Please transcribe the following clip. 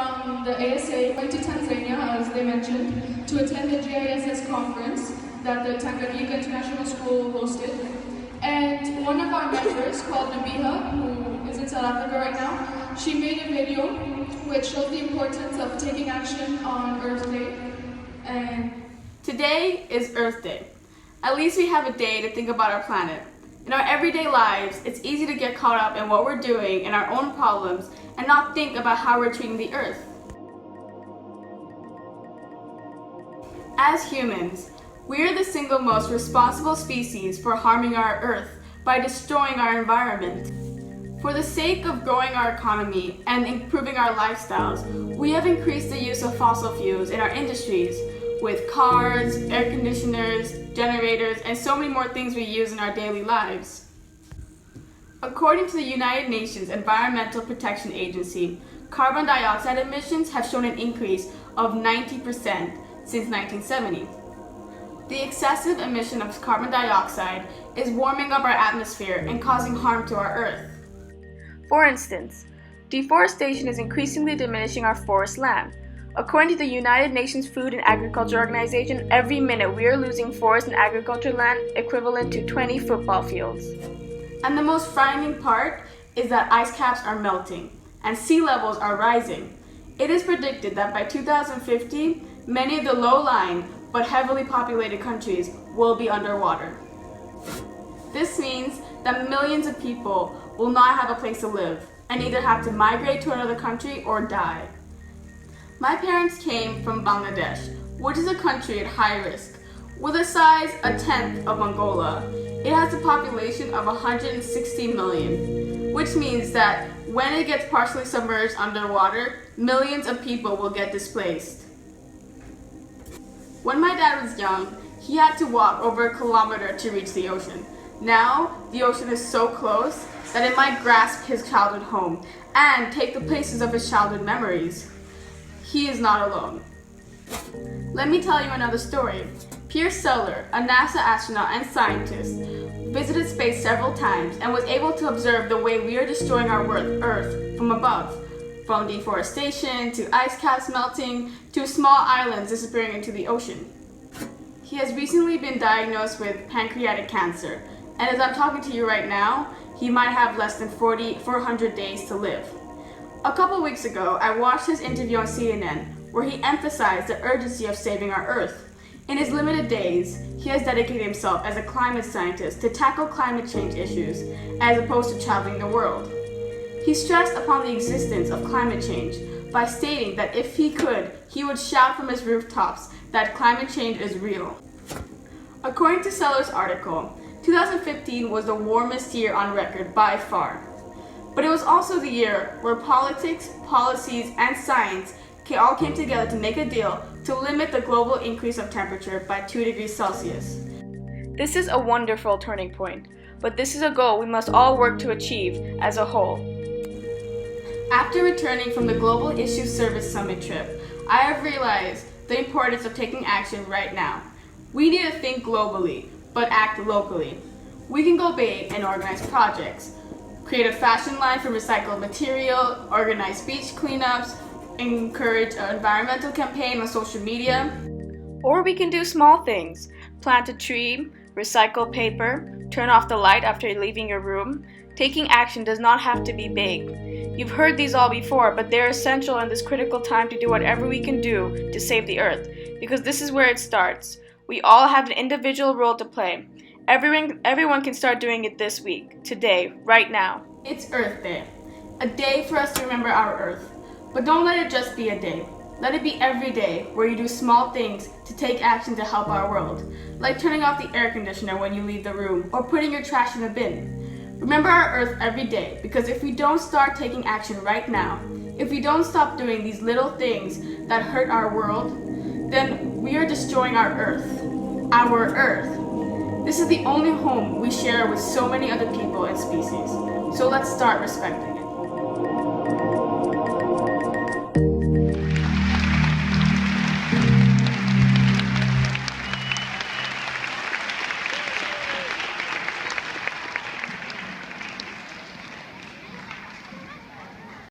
from the ASA went to Tanzania, as they mentioned, to attend the GISS conference that the Tanganyika International School hosted. And one of our members, called Nabeeha, who is in South Africa right now, she made a video which shows the importance of taking action on Earth Day. And today is Earth Day. At least we have a day to think about our planet. In our everyday lives, it's easy to get caught up in what we're doing and our own problems and not think about how we're treating the Earth. As humans, we are the single most responsible species for harming our Earth by destroying our environment. For the sake of growing our economy and improving our lifestyles, we have increased the use of fossil fuels in our industries, with cars, air conditioners, generators, and so many more things we use in our daily lives. According to the United Nations Environmental Protection Agency, carbon dioxide emissions have shown an increase of 90% since 1970. The excessive emission of carbon dioxide is warming up our atmosphere and causing harm to our Earth. For instance, deforestation is increasingly diminishing our forest land. According to the United Nations Food and Agriculture Organization, every minute we are losing forest and agriculture land equivalent to 20 football fields. And the most frightening part is that ice caps are melting and sea levels are rising. It is predicted that by 2050, many of the low-lying but heavily populated countries will be underwater. This means that millions of people will not have a place to live and either have to migrate to another country or die. My parents came from Bangladesh, which is a country at high risk. With a size a tenth of Angola, it has a population of 160 million, which means that when it gets partially submerged underwater, millions of people will get displaced. When my dad was young, he had to walk over a kilometer to reach the ocean. Now, the ocean is so close that it might grasp his childhood home and take the places of his childhood memories. He is not alone. Let me tell you another story. Pierce Seller, a NASA astronaut and scientist, visited space several times and was able to observe the way we are destroying our Earth from above, from deforestation to ice caps melting to small islands disappearing into the ocean. He has recently been diagnosed with pancreatic cancer, and as I'm talking to you right now, he might have less than 400 days to live. A couple weeks ago, I watched his interview on CNN where he emphasized the urgency of saving our Earth. In his limited days, he has dedicated himself as a climate scientist to tackle climate change issues as opposed to traveling the world. He stressed upon the existence of climate change by stating that if he could, he would shout from his rooftops that climate change is real. According to Seller's article, 2015 was the warmest year on record by far. But it was also the year where politics, policies, and science all came together to make a deal to limit the global increase of temperature by 2 degrees Celsius. This is a wonderful turning point, but this is a goal we must all work to achieve as a whole. After returning from the Global Issues Service Summit trip, I have realized the importance of taking action right now. We need to think globally, but act locally. We can go big and organize projects, create a fashion line for recycled material, organize beach cleanups, encourage an environmental campaign on social media. Or we can do small things. Plant a tree, recycle paper, turn off the light after leaving your room. Taking action does not have to be big. You've heard these all before, but they're essential in this critical time to do whatever we can do to save the Earth, because this is where it starts. We all have an individual role to play. Everyone can start doing it this week, today, right now. It's Earth Day, a day for us to remember our Earth. But don't let it just be a day. Let it be every day where you do small things to take action to help our world, like turning off the air conditioner when you leave the room or putting your trash in a bin. Remember our Earth every day, because if we don't start taking action right now, if we don't stop doing these little things that hurt our world, then we are destroying our Earth. Our Earth. This is the only home we share with so many other people and species, so let's start respecting it.